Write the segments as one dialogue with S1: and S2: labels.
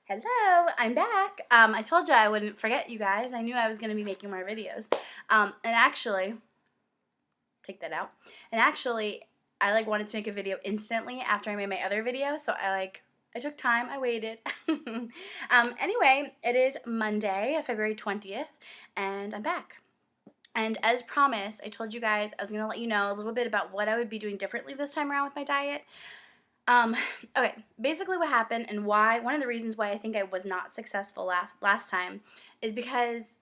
S1: Hello, I'm back. I told you I wouldn't forget you guys. I knew I was going to be making more videos. And actually, take that out. And actually, I wanted to make a video instantly after I made my other video, so I took time, I waited. Anyway, it is Monday, February 20th, and I'm back. And as promised, I told you guys I was going to let you know a little bit about what I would be doing differently this time around with my diet. Um, okay, basically what happened and why, one of the reasons why I think I was not successful last time is because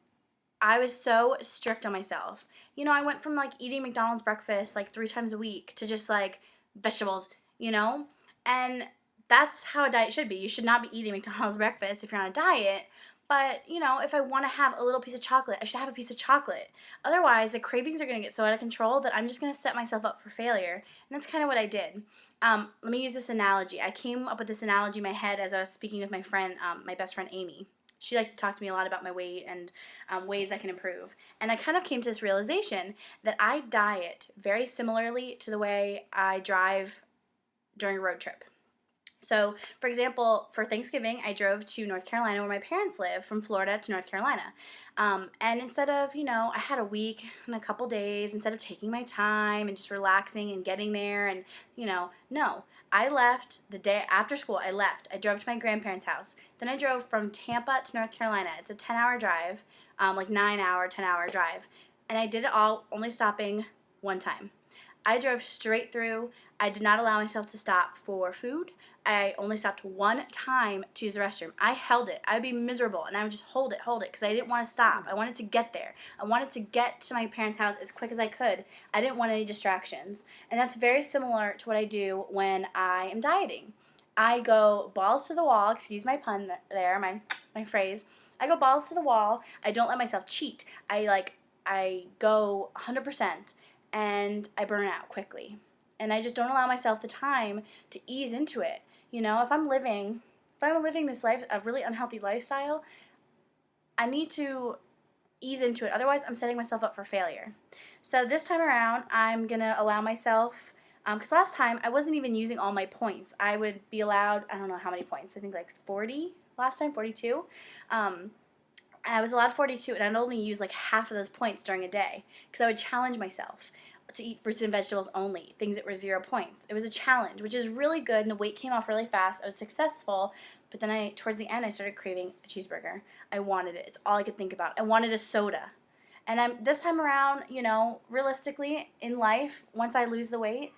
S1: I was so strict on myself. I went from eating McDonald's breakfast 3 times a week to just vegetables, and that's how a diet should be. You should not be eating McDonald's breakfast if you're on a diet. But, if I want to have a little piece of chocolate, I should have a piece of chocolate. Otherwise, the cravings are going to get so out of control that I'm just going to set myself up for failure. And that's kind of what I did. Let me use this analogy. I came up with this analogy in my head as I was speaking with my friend, my best friend Amy. She likes to talk to me a lot about my weight and ways I can improve. And I kind of came to this realization that I diet very similarly to the way I drive during a road trip. So, for example, for Thanksgiving, I drove to North Carolina where my parents live, from Florida to North Carolina. And instead of, I had a week and a couple days, instead of taking my time and just relaxing and getting there and, no. I left the day after school. I left. I drove to my grandparents' house. Then I drove from Tampa to North Carolina. It's a 10-hour drive, 9-hour, 10-hour drive. And I did it all only stopping one time. I drove straight through. I did not allow myself to stop for food. I only stopped one time to use the restroom. I held it. I would be miserable, and I would just hold it, because I didn't want to stop. I wanted to get there. I wanted to get to my parents' house as quick as I could. I didn't want any distractions. And that's very similar to what I do when I am dieting. I go balls to the wall, excuse my pun there, my phrase. I go balls to the wall. I don't let myself cheat. I go 100%, and I burn out quickly. And I just don't allow myself the time to ease into it. If I'm living this life, a really unhealthy lifestyle, I need to ease into it. Otherwise, I'm setting myself up for failure. So this time around, I'm going to allow myself, because last time I wasn't even using all my points. I would be allowed, I don't know how many points, I think 40 last time, 42. I was allowed 42, and I'd only use half of those points during a day, because I would challenge myself to eat fruits and vegetables only, things that were 0 points. It was a challenge, which is really good, and the weight came off really fast. I was successful, but then towards the end, I started craving a cheeseburger. I wanted it. It's all I could think about. I wanted a soda. And this time around, realistically, in life, once I lose the weight,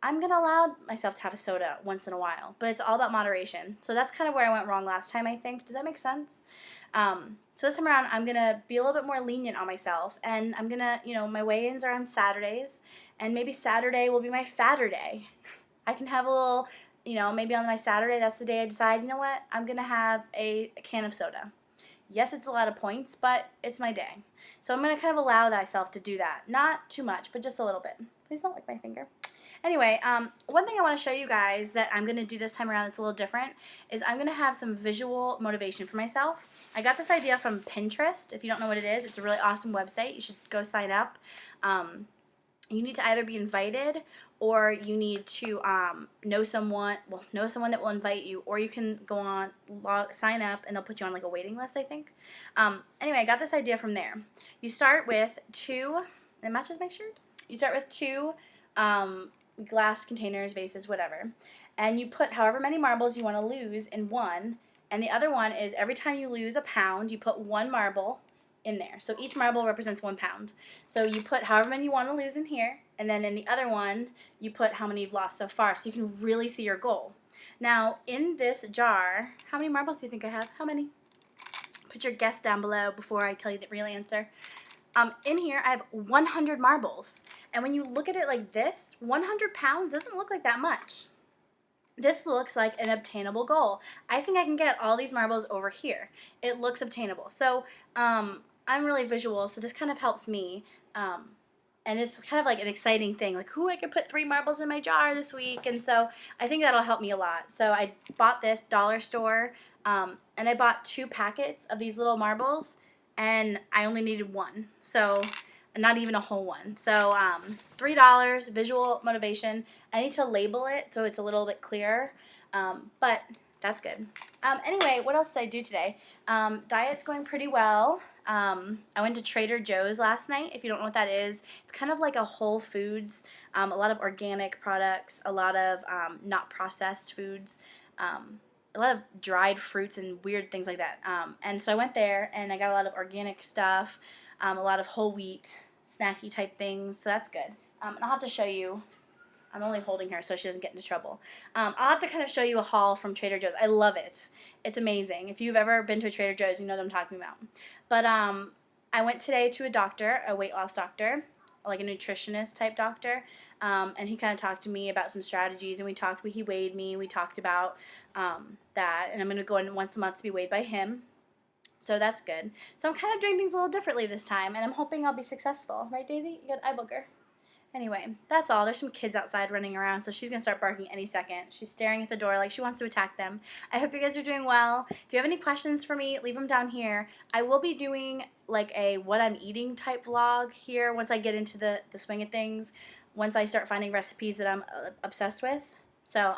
S1: I'm going to allow myself to have a soda once in a while, but it's all about moderation. So that's kind of where I went wrong last time, I think. Does that make sense? So this time around, I'm going to be a little bit more lenient on myself, and I'm going to, my weigh-ins are on Saturdays, and maybe Saturday will be my fatter day. I can have a little, maybe on my Saturday, that's the day I decide, you know what, I'm going to have a can of soda. Yes, it's a lot of points, but it's my day. So I'm going to kind of allow myself to do that. Not too much, but just a little bit. Please don't lick my finger. Anyway, one thing I want to show you guys that I'm going to do this time around that's a little different is I'm going to have some visual motivation for myself. I got this idea from Pinterest. If you don't know what it is, it's a really awesome website. You should go sign up. You need to either be invited, or you need to know someone that will invite you, or you can go on, sign up, and they'll put you on a waiting list, I think. Anyway, I got this idea from there. You start with it matches my shirt. You start with 2 glass containers, vases, whatever, and you put however many marbles you want to lose in one, and the other one is every time you lose a pound, you put 1 marble in there. So each marble represents 1 pound. So you put however many you want to lose in here, and then in the other one, you put how many you've lost so far, so you can really see your goal. Now, in this jar, how many marbles do you think I have? How many? Put your guess down below before I tell you the real answer. In here, I have 100 marbles. And when you look at it like this, 100 pounds doesn't look like that much. This looks like an obtainable goal. I think I can get all these marbles over here. It looks obtainable. So I'm really visual, so this kind of helps me. And it's kind of like an exciting thing. I could put 3 marbles in my jar this week. And so I think that'll help me a lot. So I bought this dollar store, and I bought 2 packets of these little marbles. And I only needed 1, so not even a whole one. So $3, visual motivation. I need to label it so it's a little bit clearer, but that's good. Anyway, what else did I do today? Diet's going pretty well. I went to Trader Joe's last night. If you don't know what that is, it's kind of like a Whole Foods, a lot of organic products, a lot of not processed foods, a lot of dried fruits and weird things like that. And so I went there and I got a lot of organic stuff, a lot of whole wheat, snacky type things, so that's good. And I'll have to show you. I'm only holding her so she doesn't get into trouble. I'll have to kind of show you a haul from Trader Joe's. I love it. It's amazing. If you've ever been to a Trader Joe's, you know what I'm talking about. But I went today to a doctor, a weight loss doctor, like a nutritionist type doctor, and he kind of talked to me about some strategies, and he weighed me, we talked about that, and I'm going to go in once a month to be weighed by him. So that's good. So I'm kind of doing things a little differently this time, and I'm hoping I'll be successful. Right, Daisy? You got eye booger. Anyway, that's all. There's some kids outside running around, so she's going to start barking any second. She's staring at the door like she wants to attack them. I hope you guys are doing well. If you have any questions for me, leave them down here. I will be doing like a what I'm eating type vlog here once I get into the swing of things, once I start finding recipes that I'm obsessed with. So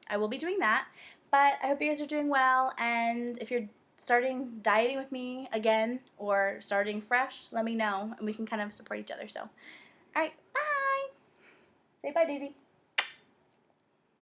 S1: I will be doing that. But I hope you guys are doing well, and if you're starting dieting with me again or starting fresh, let me know, and we can kind of support each other. So, all right, bye. Say bye, Daisy.